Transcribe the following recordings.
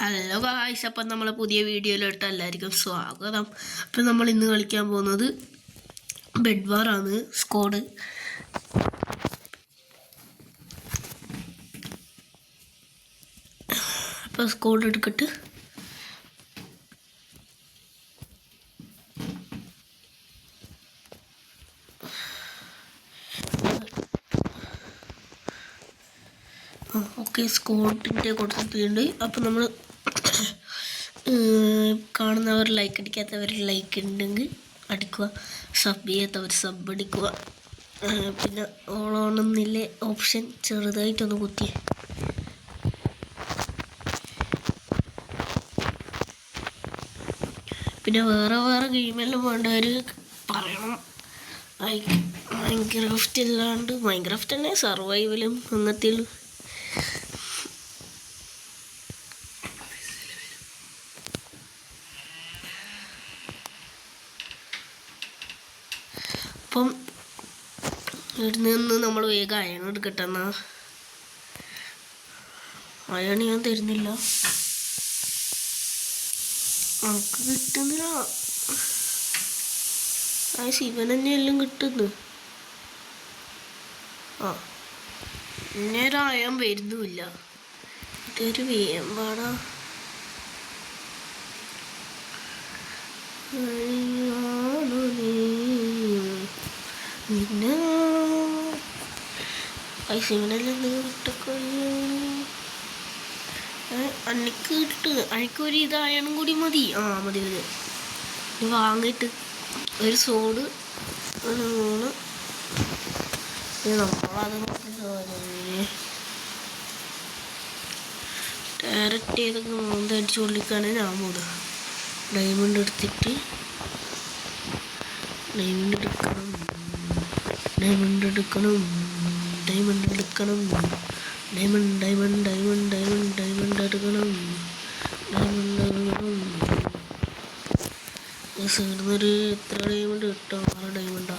Hello guys, അപ്പം നമ്മളെ പുതിയ വീഡിയോയിലോട്ട് എല്ലാവർക്കും സ്വാഗതം. അപ്പം നമ്മൾ ഇന്ന് കളിക്കാൻ പോകുന്നത് ബെഡ് വാർ ആണ്. സ്ക്വാഡ് അപ്പം സ്ക്വാഡ് എടുക്കട്ട്. ഓക്കെ, സ്ക്വാഡിൻ്റെ കൊടുത്തിട്ടുണ്ട്. അപ്പം നമ്മൾ കാണുന്നവർ ലൈക്ക് അടിക്കാത്തവർ ലൈക്ക് ഉണ്ടെങ്കിൽ അടിക്കുക, സബ് ചെയ്യാത്തവർ സബ് അടിക്കുക. പിന്നെ ഓളോണമെന്നില്ലേ ഓപ്ഷൻ ചെറുതായിട്ടൊന്ന് കുത്തിയേ. പിന്നെ വേറെ വേറെ ഗെയിമെല്ലാം വേണ്ടവർ പറയണം. മൈൻക്രാഫ്റ്റ് അല്ലാണ്ട് മൈൻക്രാഫ്റ്റ് തന്നെ സർവൈവലും അങ്ങനത്തെ. അപ്പം ഇവിടെ നിന്ന് നമ്മൾ വേഗം അയൺ എടുക്കട്ടെ. എന്നാ അയൺ ഞാൻ തരുന്നില്ല, നമുക്ക് കിട്ടുന്നില്ല. ആ ശിവൻ തന്നെ എല്ലാം കിട്ടുന്നു. ഇന്നേരം അയൺ വരുന്നുമില്ല. ഇതൊരു വേമ്പാടാ. പിന്നെ ശിവനെല്ലാം കിട്ടൊക്കെ അന്നിക്ക് കിട്ട്. അനിക്കൊരു ഇതായണം കൂടി മതി. മതി മതി. വാങ്ങിയിട്ട് ഒരു സോഡ് നമ്മളത് ഡയറക്റ്റ് ചെയ്തൊക്കെ മൂന്നടിച്ച് കൊള്ളിക്കാണ് ഞാൻ പോകുന്നത്. ഡയമണ്ട് എടുത്തിട്ട് ഡയമണ്ട് എടുക്കണം, ഡയമണ്ട് എടുക്കണം, ഡയമണ്ട് എടുക്കണം, diamond diamond diamond diamond diamond എടുക്കണം, ഡയമണ്ട് എടുക്കണം. സൈഡിന്നൊരു എത്ര ഡയമണ്ട് കിട്ടും? 6 ഡയമണ്ടാ.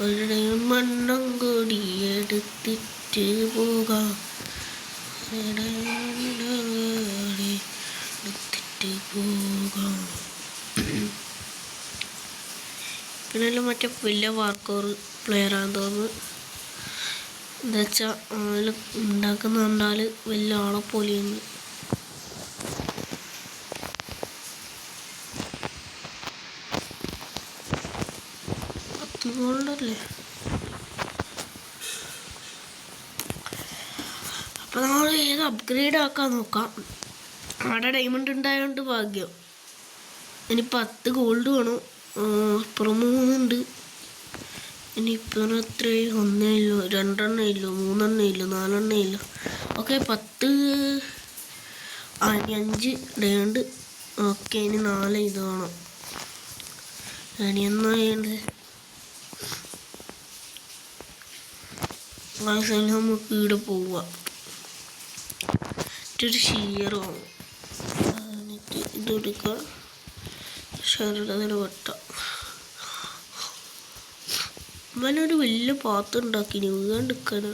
ഒരു ഡയമണ്ടും കൂടി എടുത്തിട്ട് പോകാം, എടുത്തിട്ട് പോകാം. പിന്നെല്ലാം മറ്റേ വലിയ വാർക്കോർ പ്ലെയറാന്ന് തോന്നുന്നു. എന്താ വെച്ചാൽ അതിൽ ഉണ്ടാക്കുന്ന കണ്ടാൽ വലിയ ആളെ പോലെയാണ്. ഗോൾഡല്ലേ. അപ്പം നമ്മൾ ഏത് അപ്ഗ്രേഡ് ആക്കാൻ നോക്കാം. അവിടെ ഡയമണ്ട് ഉണ്ടായതുകൊണ്ട് ഭാഗ്യം. ഇനി 10 ഗോൾഡ് വേണം. അപ്പുറം 3 ഉണ്ട്. ഇനിയിപ്പോൾ എത്ര? 1 ഇല്ലോ, 2 ഇല്ലോ, 3 ഇല്ലോ, 4 ഇല്ലോ. ഓക്കെ, 10. ഇനി 5 ഡയമണ്ട്. ഓക്കെ, ഇനി 4 ഇത് വേണം. ഇനി എന്നാ ചെയ്യേണ്ടത്? നമുക്ക് ഇവിടെ പോവുക. ഒരു ഷീറോ എന്നിട്ട് ഇതെടുക്കുക. ഷെയറിടതിൽ വെട്ടാം. അവനൊരു വലിയ പാത്രം ഉണ്ടാക്കി വീണ്ടെടുക്കാന്.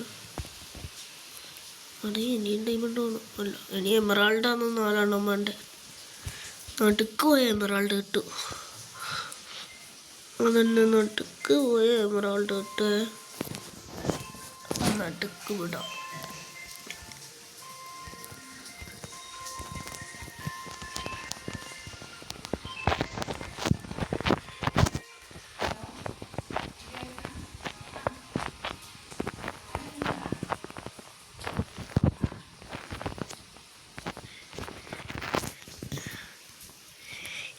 അത് ഇനിയും ഡയമണ്ട് വേണം. അല്ല, ഇനി എമറാൾഡാന്ന് 4 വേണ്ടേ. നടുക്ക് പോയ എമറാൾഡ് കിട്ടും. അതന്നെ, നടുക്ക് പോയ എമറാൾഡ് കിട്ടേ. നടുക്ക് വിടാം.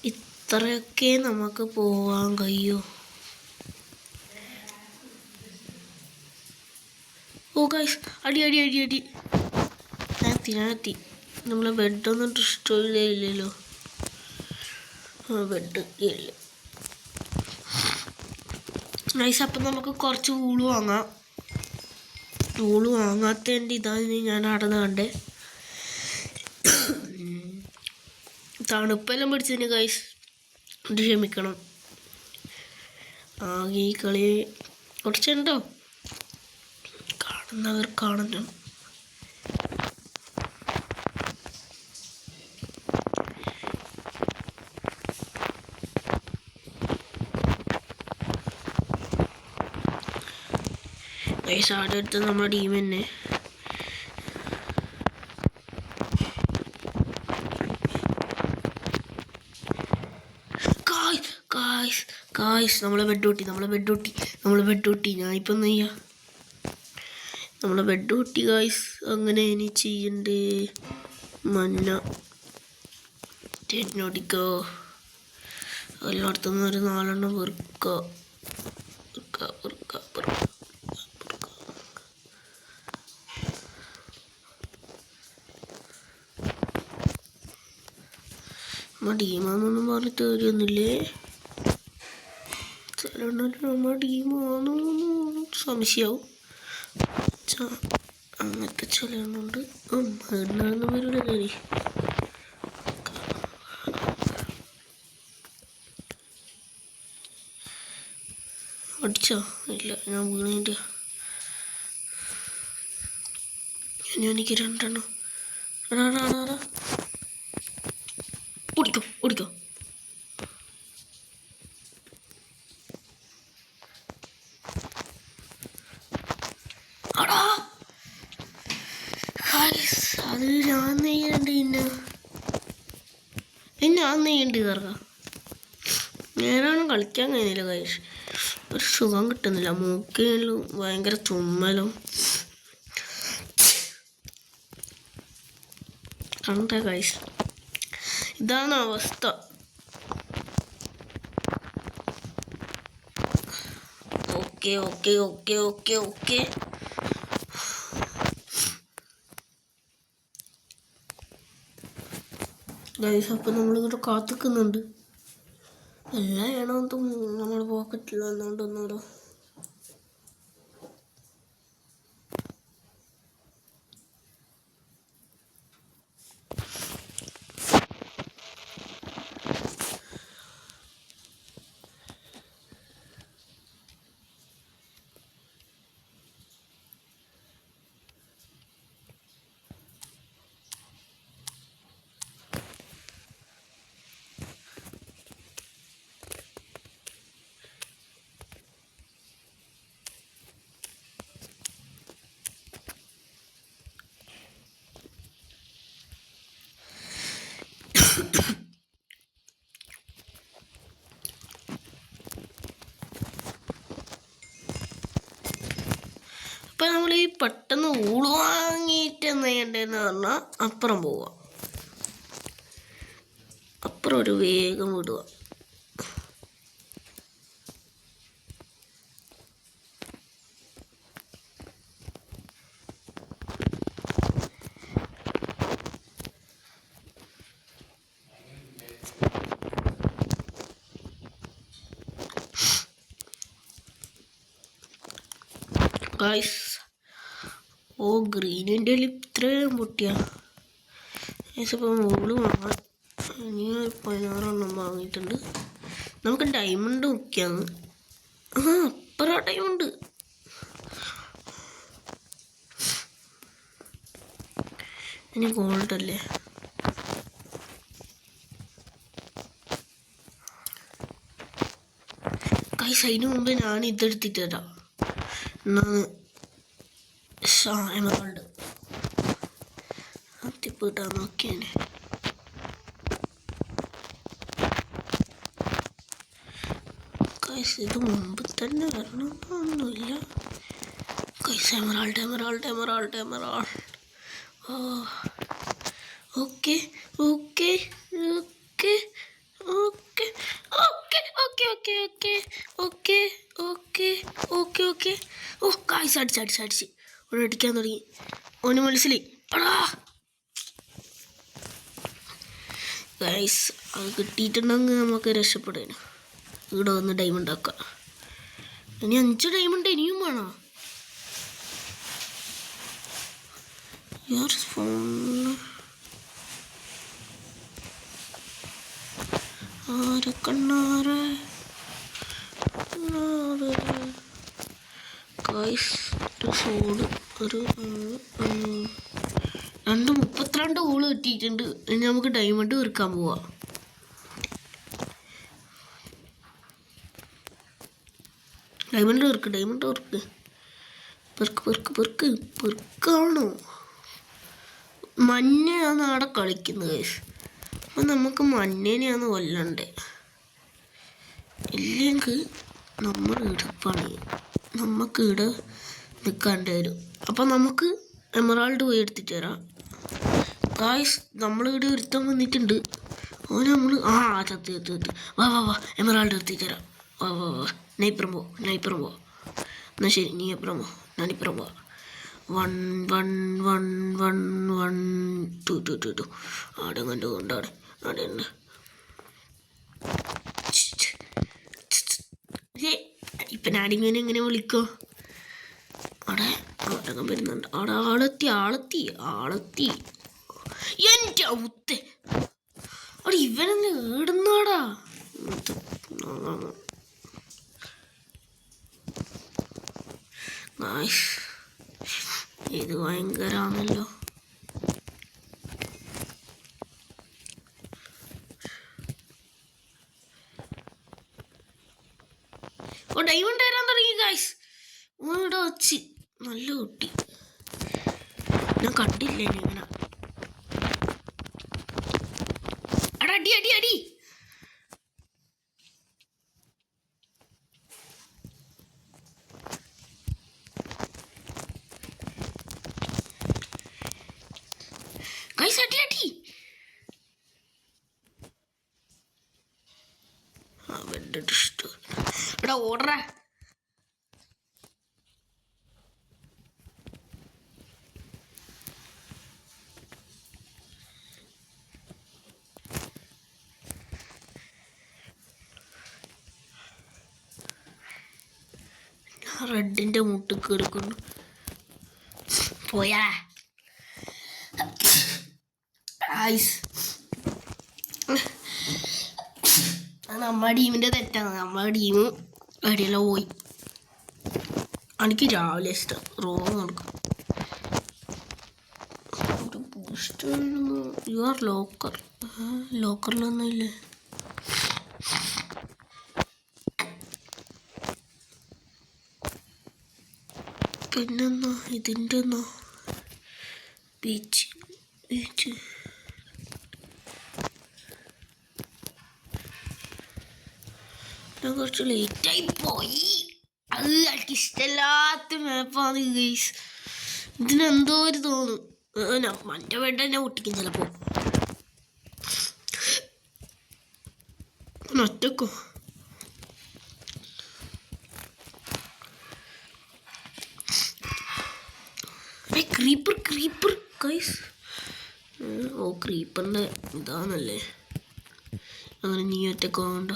ഇത്രയൊക്കെ നമുക്ക് പോവാൻ കഴിയൂ. ഓ ഗൈസ്, അടി അടി അടി അടി. ഞാനെത്തി. നമ്മളെ ബെഡൊന്നും ഡിസ്ട്രോയ് ഇല്ലല്ലോ. ബെഡ് ഇല്ല ഗൈസ്. അപ്പം നമുക്ക് കുറച്ച് ഊള് വാങ്ങാം. ഊള് വാങ്ങാത്തതിൻ്റെ ഇതാണ് ഞാൻ നടന്ന് കണ്ടേ. തണുപ്പെല്ലാം പിടിച്ചതിന് ഗൈസ് ക്ഷമിക്കണം. ആകെ ഈ കളി കുറച്ചുണ്ടോ കാണുന്നവർ കാണണം. ഗൈസ് ആടെ അടുത്ത് നമ്മുടെ ടീം തന്നെ. ഗായ്സ് നമ്മളെ ബെഡ് പൊട്ടി. ഞാനിപ്പോൾ എന്ത് ചെയ്യാ? നമ്മളെ ബെഡ് പൊട്ടി ഗായ്സ്. അങ്ങനെ ഇനി ചെയ്യണ്ടേ? മഞ്ഞ ടെക്നോട്ടിക്കോ എല്ലായിടത്തുനിന്ന് ഒരു 4 എണ്ണം വെറുക്ക. നമ്മുടെ ടീമാന്നൊന്നും പറഞ്ഞിട്ട് കാര്യമൊന്നുമില്ലേ? ചിലണ്ടാലും നമ്മുടെ ടീമാണോ സംശയമാവും. അങ്ങനത്തെ ചിലവുണ്ട്. എന്നാണെന്ന് വരൂല കയറി. അടിച്ചോ? ഇല്ല, ഞാൻ വീണേൻ്റെ. എനിക്ക് 2 എണ്ണം. ഓടിക്കോ. അടാ അത് ഞാൻ നെയ്യണ്ട്. ഞാൻ നെയ്യണ്ട് കയറാം. നേരാണ് കളിക്കാൻ കഴിഞ്ഞില്ല ഗൈസ്. ഒരു സുഖം കിട്ടുന്നില്ല. മൂക്കിലും ഭയങ്കര തുമ്മലും. കണ്ട ഗൈസ്, ഇതാണ് അവസ്ഥ. ഓക്കെ. ഗൈസ് അപ്പം നമ്മളിങ്ങോട്ട് കാത്തിക്കുന്നുണ്ട്. എല്ലാം ചെയ്യണമെന്നും നമ്മൾ പോക്കറ്റില്ല എന്നുകൊണ്ടൊന്നുകൂടെ. അപ്പം നമ്മൾ ഈ പെട്ടെന്ന് ഊള് വാങ്ങിയിട്ട് എന്താ ചെയ്യേണ്ടതെന്ന് പറഞ്ഞാൽ അപ്പുറം പോവുക. അപ്പുറം ഒരു വേഗം വിടുക. ഗൈസ് ഗ്രീനിൻ്റെ ഇത്രയും പൊട്ടിയ ഇപ്പം മുകളിൽ വാങ്ങാൻ ഇനി 16 എണ്ണം വാങ്ങിയിട്ടുണ്ട്. നമുക്ക് ഡയമണ്ട് മുക്കിയാണ്. അപ്പുറം ഡയമണ്ട്. ഇനി ഗോൾഡ് അല്ലേ? ഗൈസ് അതിന് മുമ്പ് ഞാൻ ഇതെടുത്തിട്ട് തരാം. എന്നാണ് എമറാൾഡ് അത്തിപ്പിട്ടാൻ നോക്കിയാണ്. കൈസ് ഇത് മുമ്പ് തന്നെ വരണമെന്നൊന്നുമില്ല. കൈസ് എമറാൾഡ്. ഓക്കെ. ഓ കായ്സ് അടിച്ച് ഓനെ അടിക്കാൻ തുടങ്ങി. ഓന് മനസ്സിലായി. ഗൈസ് അത് കിട്ടിയിട്ടുണ്ടെങ്കിൽ നമുക്ക് രക്ഷപ്പെടാൻ. ഇവിടെ വന്ന് ഡയമണ്ട് ആക്കാം. ഇനി 5 ഡയമണ്ട് ഇനിയും വേണോ? കണ്ണാറ് ഒരു 32 ഊള് കിട്ടിയിട്ടുണ്ട്. ഇനി നമുക്ക് ഡയമണ്ട് വെറുക്കാൻ പോവാം. ഡയമണ്ട് വെറുക്ക്. പെർക്ക് പെർക്ക് പെർക്ക് പെർക്കാണോ? മഞ്ഞയാണ് അവിടെ കളിക്കുന്നത് ഗൈസ്. അപ്പം നമുക്ക് മഞ്ഞേനെയാണ് കൊല്ലണ്ടേ. ഇല്ലെങ്കിൽ നമ്മൾ പണി നമുക്ക് ഇവിടെ നിൽക്കേണ്ടി വരും. അപ്പം നമുക്ക് എമറാൾഡ് പോയി എടുത്തിട്ട് തരാം ഗായ്സ്. നമ്മളിവിടെ ഒരുത്തം വന്നിട്ടുണ്ട്. ഓന് നമ്മൾ ചത്ത് വാ വാ വാ എമറാൾഡ് എടുത്തിട്ട് തരാം. വാ വാ വാ നൈപ്പുറം പോ. എന്നാൽ ശരി, നീ എപ്പുറം പോ, ഞാനിപ്പുറം പോ. 1 1 1 1 1 2 2 2 2 ആടെ കണ്ടുകൊണ്ടാണ് ആടെ ഉണ്ട്. ഇപ്പം ഞാനിങ്ങനെ എങ്ങനെ വിളിക്കോ? അവിടെ ആടകം വരുന്നുണ്ട്. അവിടെ ആളെത്തി എൻ്റെ ഔത്തെ. അവിടെ ഇവനെന്നെ ഏടുന്നാടാ. ഇത് ഭയങ്കരാണല്ലോ. ഡൈമണ്ട് തരാൻ തുടങ്ങി ഗായ്സ്. ഇവിടെ വെച്ച് നല്ല കുട്ടി. ഞാൻ കണ്ടില്ല ഇങ്ങനെ. അടി അടി അടി. ഗായ്സ് അടി അടി. എടാ ഓടറാ. റെഡിന്റെ മുട്ടുക്ക് എടുക്കുന്നു. പോയാ നമ്മുടെ ടീമിന്റെ തെറ്റാണ്. നമ്മുടെ ടീം അടിയെല്ലാം പോയി. എനിക്ക് രാവിലെ ഇഷ്ടം റോങ് കൊടുക്കും. യു ആർ ലോക്കറിലൊന്നും ഇല്ലേ? പിന്നെന്നാ ഇതിൻ്റെ ബീച്ച് ഞാൻ കുറച്ച് ലേറ്റായി പോയി. അത് എനിക്ക് ഇഷ്ടമില്ലാത്ത മാപ്പാണ് ഗൈസ്. ഇതിനെന്തോ ഒരു തോന്നും. എൻ്റെ വേണ്ട എന്നെ ഒട്ടിക്കും ചിലപ്പോൾ. ഒറ്റക്കോ ക്രീപ്പർ ഗൈസ്. ക്രീപ്പറിൻ്റെ ഇതാണല്ലേ. അങ്ങനെ നീ ഒറ്റക്കോ വേണ്ട.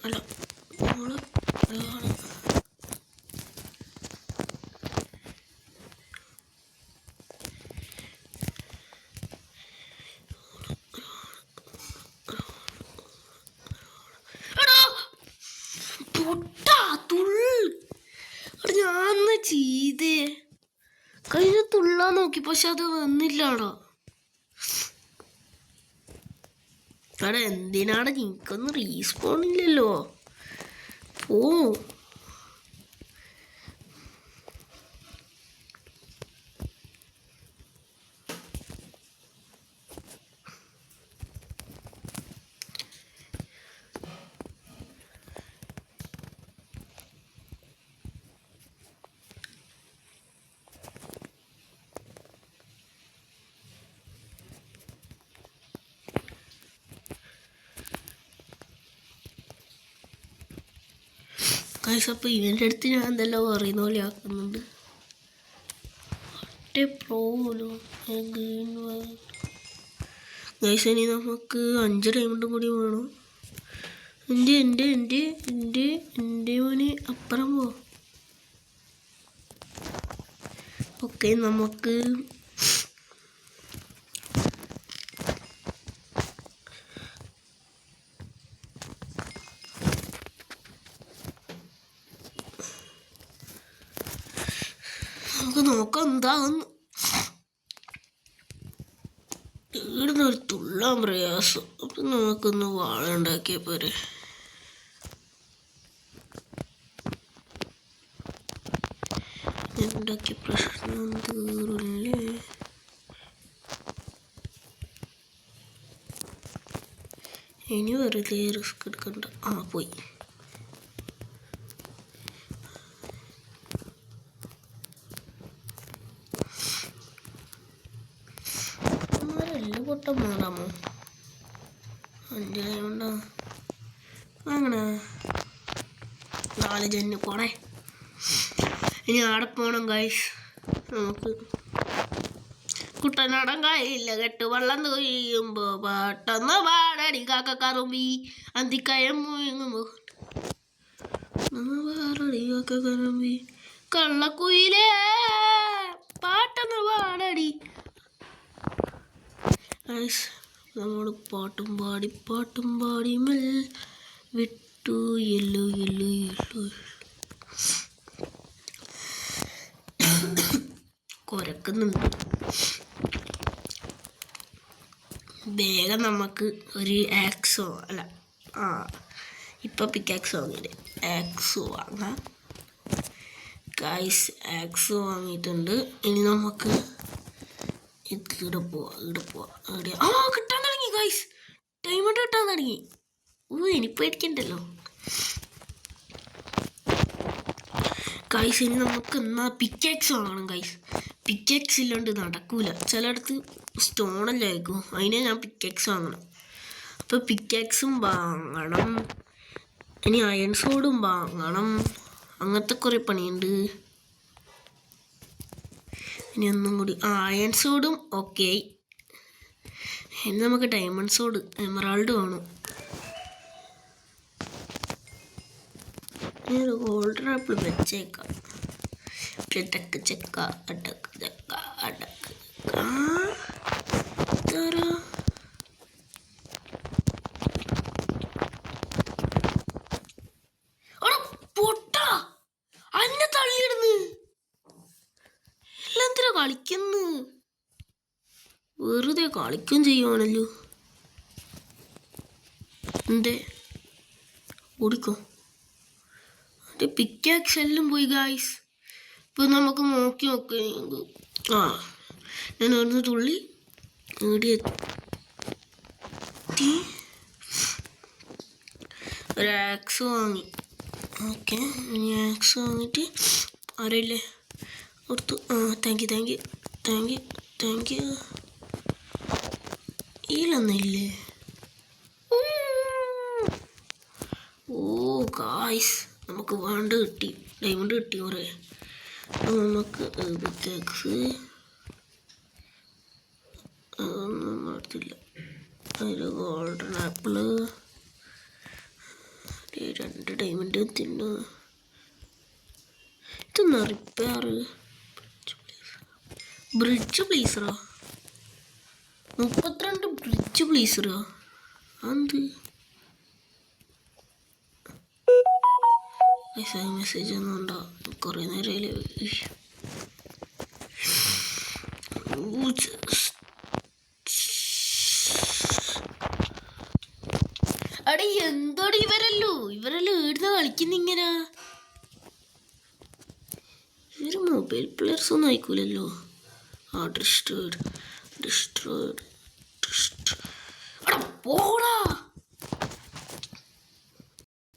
അല്ല ഞാൻ ചെയ്തേ കഴിഞ്ഞ തുള്ളാൻ നോക്കി, പക്ഷെ അത് വന്നില്ലാടാ. എടാ എന്തിനാണ് നിനക്കൊന്നും റീസ്പോൺ ഇല്ലല്ലോ. ഓ ഗൈസ്, അപ്പോൾ ഇവൻ്റെ അടുത്ത് ഞാൻ എന്തെല്ലാം പറയുന്ന പോലെ ആക്കുന്നുണ്ട്. ഗൈസ്, ഇനി നമുക്ക് 5 ഡയമണ്ടും കൂടി വേണം. എൻ്റെ മോനെ അപ്പുറം പോ. ഓക്കെ നമുക്ക് നോക്കാം എന്താകുന്നു. ഇവിടുന്ന് ഒരു തുള്ളാൻ പ്രയാസം. അപ്പം നമുക്കൊന്ന് വാഴ ഉണ്ടാക്കിയ പോരെ. ഉണ്ടാക്കിയ പ്രശ്നം തീറില്ലേ. ഇനി വെറുതെ റിസ്ക് എടുക്കണ്ട. പോയി. പൊട്ടം മാറാമോ? 5 കൊണ്ടാ അങ്ങനെ 4 ജന്ന് പോണേ. ഇനി ആടെ പോണം ഗൈസ്. നമുക്ക് കുട്ടനാടൻ കായില്ല കെട്ട് വെള്ളം തൊയ്യുമ്പോ പെട്ടെന്ന് പാടടി കാക്കറുമ്പി അന്തിക്കയം മുഴുങ്ങുമ്പോ പാടടി കാക്കറുമ്പി കള്ളക്കുയിലേ പാട്ടെന്ന് പാടടി. നമ്മൾ പാട്ടും പാടി മെൽ വിട്ടു എല്ലു കുരക്കുന്നുണ്ട്. വേഗം നമുക്ക് ഒരു ആക്സോ അല്ല ഇപ്പം പിക്കാക്സ് വാങ്ങിയില്ലേ, ആക്സോ വാങ്ങാം ഗൈസ്. ആക്സോ വാങ്ങിയിട്ടുണ്ട്. ഇനി നമുക്ക് ഇവിടെ പോവാം. കിട്ടാൻ തുടങ്ങി ഗൈസ്. ഡയമണ്ട് കിട്ടാൻ തുടങ്ങി. ഇനി പേടിക്കണ്ടല്ലോ ഗൈസ്. ഇനി നമുക്ക് എന്നാ പിക്കാക്സ് വാങ്ങണം ഗൈസ്. പിക്കാക്സ് ഇല്ലാണ്ട് നടക്കൂല. ചിലയിടത്ത് സ്റ്റോണല്ലേ ആയിരിക്കും. അതിനെ ഞാൻ പിക്കാക്സ് വാങ്ങണം. അപ്പോൾ പിക്കാക്സും വാങ്ങണം. ഇനി അയൺ സോഡും വാങ്ങണം. അങ്ങനത്തെ കുറേ പണിയുണ്ട്. ഇനി ഒന്നും കൂടി അയൺ സോഡും ഓക്കെ. ഇനി നമുക്ക് ഡയമണ്ട് സോഡ് എമറാൾഡ് വേണം. ഇനി ഒരു ഗോൾഡൻ ആപ്പിൾ വെച്ചേക്കാം. അടക്ക് ചെക്ക പൊട്ട അന്നെ തള്ളിയിടുന്ന്. എല്ലാത്തിനാ കളിക്കുന്നു. വെറുതെ കളിക്കും ചെയ്യുവാണല്ലോ. എന്തേ ഓടിക്കോ. എൻ്റെ പിക്കാക്സ് എല്ലാം പോയി ഗായ്സ്. ഇപ്പം നമുക്ക് നോക്കി ഞാൻ അവിടുന്ന് തുള്ളി എത്തി. ഒരു ആക്സ് വാങ്ങി. ഓക്കെ ഇനി ആക്സ് വാങ്ങിയിട്ട് അറിയില്ലേ കൊടുത്തു. Thank you. ഇതിലൊന്നില്ലേ? ഗായ്സ് നമുക്ക് കിട്ടി. ഡയമണ്ട് കിട്ടി കുറേ. നമുക്ക് പിക്കാക്സ് അതൊന്നും നടത്തില്ല. അതിൽ ഗോൾഡൻ ആപ്പിള് 2 ഡയമണ്ട് തിന്നു. ഇതൊന്ന് റിപ്പയർ ബ്രിഡ്ജ് പ്ലീസറോ 32 ബ്രിഡ്ജ് പ്ലീസറോ എന്ത് മെസ്സേജ് ഒന്നും ഉണ്ടോ? കുറേ നേരം അടേ എന്തോടെ ഇവരെല്ലാം ഇവിടുന്ന് കളിക്കുന്നിങ്ങനെ. ഇവര് മൊബൈൽ പ്ലെയേഴ്സ് ഒന്നും ആയിക്കൂലല്ലോ. ഡിസ്ട്രോയിഡ് പോടാ.